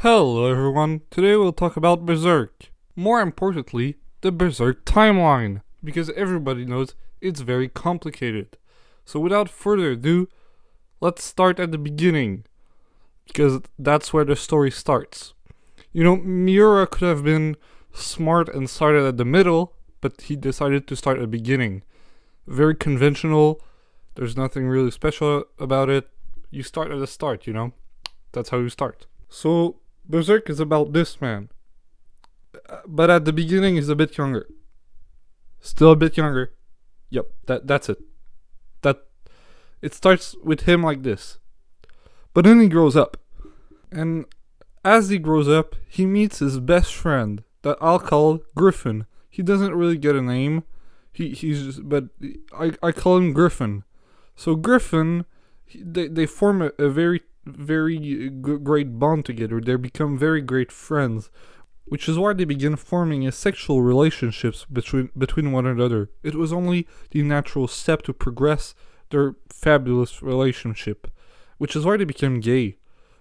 Hello everyone, today we'll talk about Berserk. More importantly, the Berserk timeline, because everybody knows it's very complicated. So without further ado, let's start at the beginning, because that's where the story starts. You know, Miura could have been smart and started at the middle, but he decided to start at the beginning. Very conventional, there's nothing really special about it. You start at the start, you know? That's how you start. So, Berserk is about this man. But at the beginning he's a bit younger. Still a bit younger. Yep, that's it. It starts with him like this. But then he grows up. And as he grows up, he meets his best friend that I'll call Griffin. He doesn't really get a name. But I call him Griffin. So Griffin, they form a very great bond together. They become very great friends, which is why they begin forming a sexual relationships between one another. It was only the natural step to progress their fabulous relationship, which is why they became gay.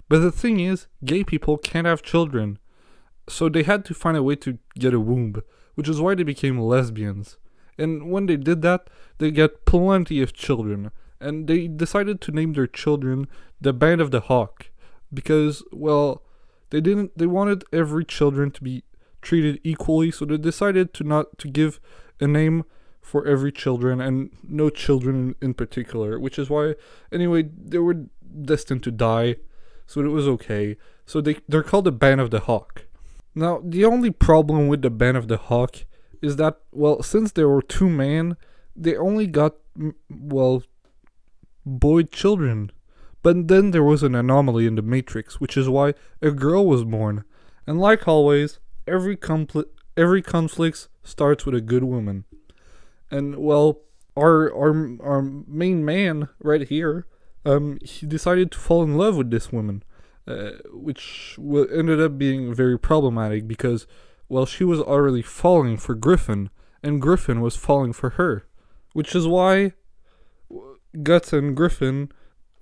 But the thing is, gay people can't have children, so they had to find a way to get a womb, which is why they became lesbians. And when they did that, they got plenty of children. And they decided to name their children the Band of the Hawk, because, well, they wanted every children to be treated equally, so they decided to give a name for every children, and no children in particular, which is why, anyway, they were destined to die, so it was okay. So they're called the Band of the Hawk. Now, the only problem with the Band of the Hawk is that, well, since there were two men, they only got, well, boy children. But then there was an anomaly in the Matrix, which is why a girl was born. And like always, every conflict starts with a good woman. And well, our main man right here, he decided to fall in love with this woman, which ended up being very problematic because, well, she was already falling for Griffin, and Griffin was falling for her, which is why Guts and Griffin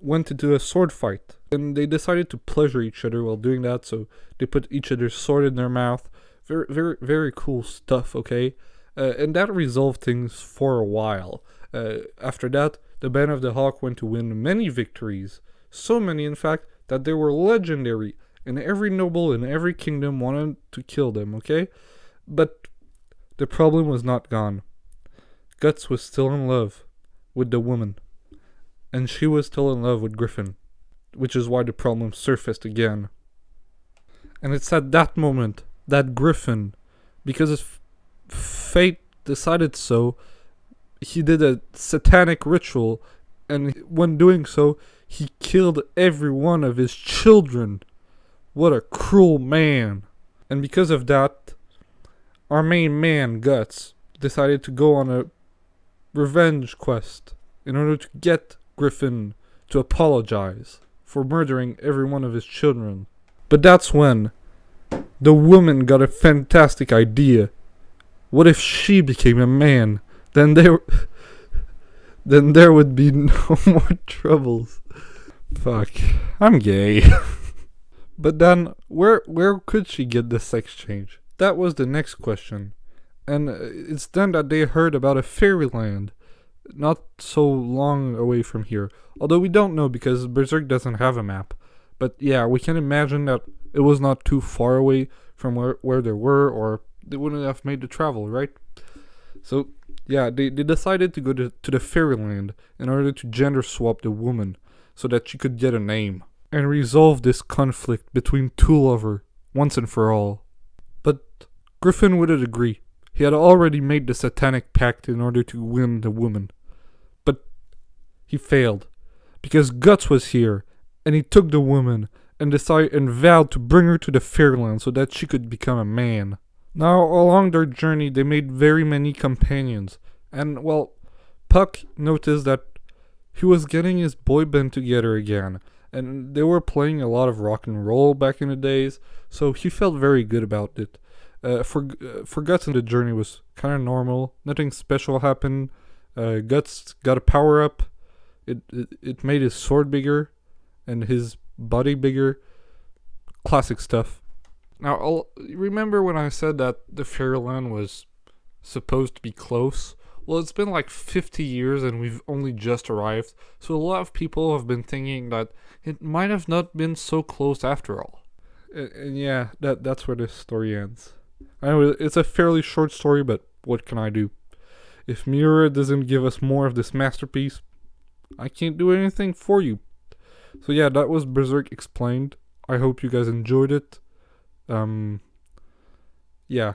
went into a sword fight, and they decided to pleasure each other while doing that, so they put each other's sword in their mouth. Very cool stuff, okay? And that resolved things for a while. After that, the Band of the Hawk went to win many victories, so many in fact that they were legendary, and every noble in every kingdom wanted to kill them, okay? But the problem was not gone. Guts was still in love with the woman. And she was still in love with Griffin, which is why the problem surfaced again. And it's at that moment that Griffin, because his fate decided so, he did a satanic ritual, and when doing so, he killed every one of his children. What a cruel man. And because of that, our main man, Guts, decided to go on a revenge quest in order to get Griffin to apologize for murdering every one of his children. But that's when the woman got a fantastic idea. What if she became a man? Then there would be no more troubles. Fuck, I'm gay. But then, where could she get the sex change? That was the next question. And it's then that they heard about a fairyland not so long away from here. Although we don't know because Berserk doesn't have a map. But yeah, we can imagine that it was not too far away from where they were, or they wouldn't have made the travel, right? So yeah, they decided to go to the fairyland in order to gender swap the woman so that she could get a name and resolve this conflict between two lovers once and for all. But Griffin wouldn't agree. He had already made the satanic pact in order to win the woman. But he failed, because Guts was here, and he took the woman and decided and vowed to bring her to the fairyland so that she could become a man. Now, along their journey, they made very many companions, and well, Puck noticed that he was getting his boy band together again, and they were playing a lot of rock and roll back in the days, so he felt very good about it. For Guts, the journey was kind of normal. Nothing special happened. Guts got a power up. It made his sword bigger and his body bigger. classic stuff. Now, remember when I said that the Fairyland was supposed to be close? Well, it's been like 50 years and we've only just arrived, so a lot of people have been thinking that it might have not been so close after all. And yeah, that's where this story ends. I know it's a fairly short story, but what can I do? If Miura doesn't give us more of this masterpiece, I can't do anything for you. So yeah, that was Berserk Explained. I hope you guys enjoyed it. Yeah.